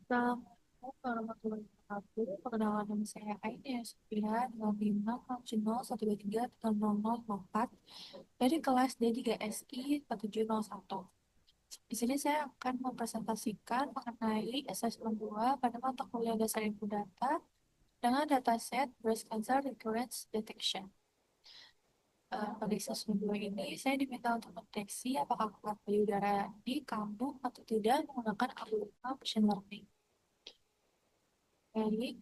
Assalamualaikum warahmatullahi wabarakatuh. Perkenalan nama saya Aida Sophia dengan NIM 010133004 dari kelas D3SI 4701. Di sini saya akan mempresentasikan mengenai asesmen 2 pada mata kuliah dasar ilmu data dengan dataset breast cancer recurrence detection. Pada asesmen 2 ini, saya diminta untuk mendeteksi apakah kuman payudara di kambuh atau tidak menggunakan algoritma machine learning. Baik,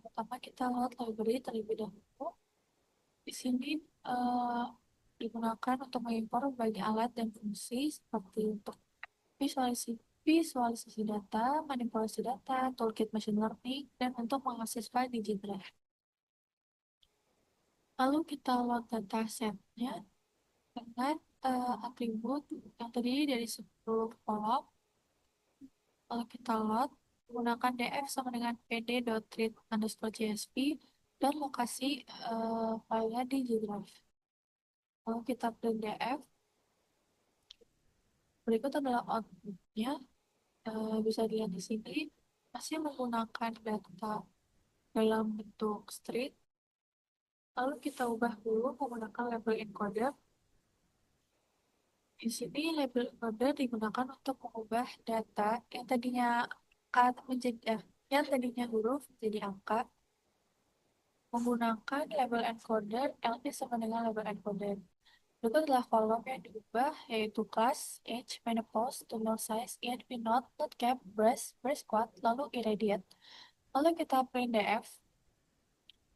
pertama kita lihat library terlebih dahulu. Di sini eh, digunakan untuk mengimpor berbagai alat dan fungsi seperti untuk visualisasi data, manipulasi data, toolkit machine learning, dan untuk mengakses file di Drive. Lalu kita load datasetnya dengan atribut yang terdiri dari 10 kolom. Lalu kita load menggunakan df sama dengan pd.read_csv dan lokasi filenya di G Drive. Lalu kita print df. Berikut adalah outputnya. Bisa dilihat di sini masih menggunakan data dalam bentuk string. Lalu kita ubah dulu menggunakan label encoder. Di sini label encoder digunakan untuk mengubah data yang tadinya angka menjadi yang tadinya huruf menjadi angka menggunakan label encoder LP sama dengan label encoder. Berikut adalah kolom yang diubah, yaitu class, age, menopause, tumor size, INV not, not cap, breast, breast squat, lalu irradiate. Lalu kita print df.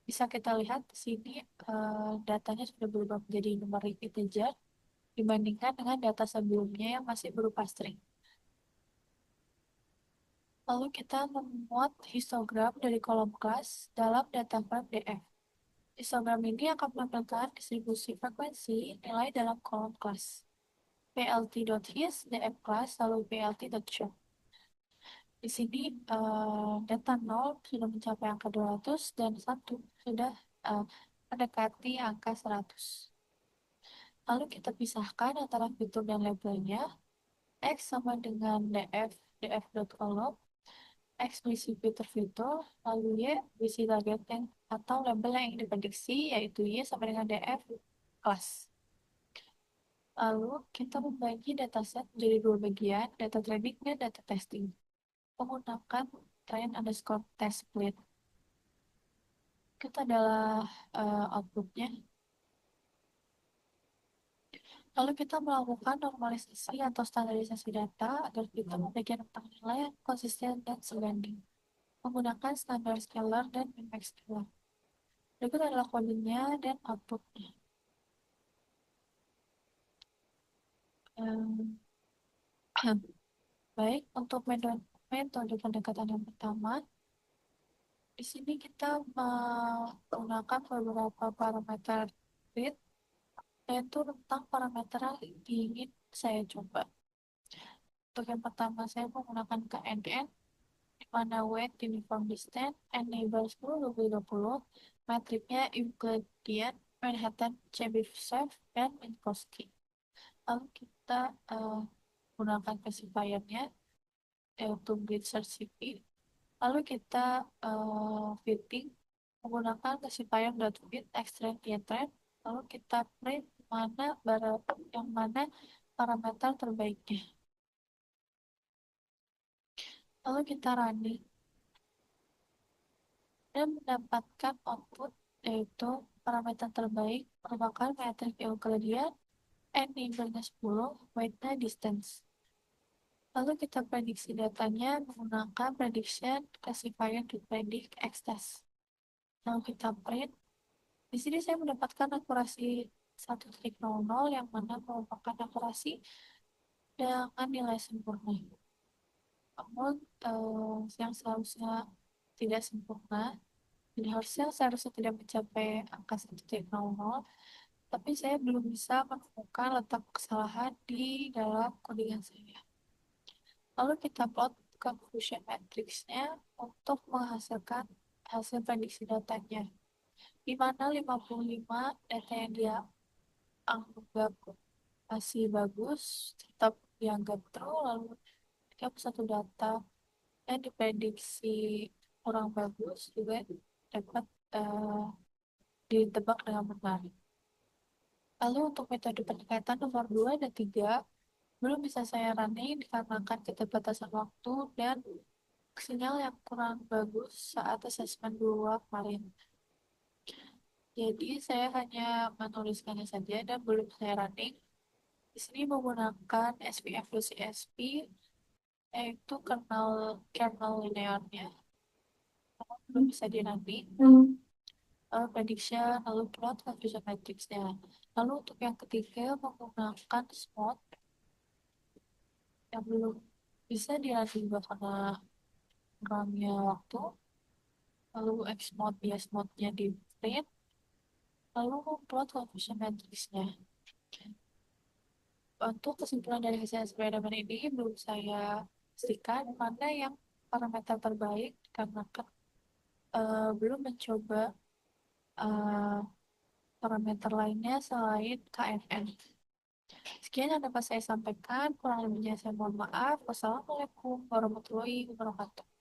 Bisa kita lihat di sini datanya sudah berubah menjadi numerik integer dibandingkan dengan data sebelumnya yang masih berupa string. Lalu kita memuat histogram dari kolom kelas dalam data frame df. Histogram ini akan menampilkan distribusi frekuensi nilai dalam kolom kelas. plt.his, df class, lalu plt.show. Di sini data 0 sudah mencapai angka 200 dan 1 sudah mendekati angka 100. Lalu kita pisahkan antara fitur dan labelnya. X sama dengan df.column, X berisi fitur-fitur, lalu Y berisi target yang atau label yang diprediksi, yaitu Y sama dengan df class. Lalu kita membagi dataset menjadi dua bagian, data training dan data testing, menggunakan train underscore test split. Kita adalah outputnya. Lalu kita melakukan normalisasi atau standarisasi data agar kita membagikan tentang nilai yang konsisten dan sebanding, menggunakan standar scalar dan min-max scalar. Berikut adalah kodenya dan outputnya. Ehm, Baik, untuk metode pendekatan yang pertama, di sini kita menggunakan beberapa parameter grid, yaitu tentang parameter yang ingin saya coba. Untuk yang pertama, saya menggunakan KNN, di mana weight uniform distance, N neighbor 10, 20, metriknya Euclidean, Manhattan, Chebyshev, dan Minkowski. Lalu kita gunakan classifiernya, yaitu grid search CP. Lalu kita fitting menggunakan classifier .fit extreme trend. Lalu kita print yang mana parameter terbaiknya. Lalu kita running dan mendapatkan output, yaitu parameter terbaik merupakan metrik Euclidean, N neighbornya 10, weight-nya distance. Lalu kita prediksi datanya menggunakan prediction classifier to predict x-test. Lalu kita print. Di sini saya mendapatkan akurasi 1.00 yang mana merupakan akurasi dengan nilai sempurna. Namun yang seharusnya tidak sempurna, jadi seharusnya tidak mencapai angka 1.00, tapi saya belum bisa menemukan letak kesalahan di dalam codingan saya. Lalu kita plot confusion matrixnya untuk menghasilkan hasil prediksi datanya, di mana 55 data yang dia anggap masih bagus tetap dianggap true, lalu 31 data dan diprediksi kurang bagus juga dapat eh, ditebak dengan benar. Lalu untuk metode pendekatan nomor 2 dan 3 belum bisa saya running dikarenakan keterbatasan waktu dan sinyal yang kurang bagus saat asesmen 2 kemarin. Jadi saya hanya menuliskannya saja dan belum saya running. Di sini menggunakan SPF CSP yaitu kernel linearnya belum bisa di running. Prediction lalu plot confusion matrixnya. Lalu untuk yang ketiga menggunakan SMOD yang belum bisa di running juga karena kurangnya waktu. Lalu Xmode bias mode-nya di print. Lalu plot confusion matrixnya. Untuk kesimpulan dari hasil eksperimen ini belum saya pastikan mana yang parameter terbaik karena belum mencoba eh, parameter lainnya selain KNN. Sekian yang dapat saya sampaikan, kurang lebihnya saya mohon maaf. Wassalamualaikum warahmatullahi wabarakatuh.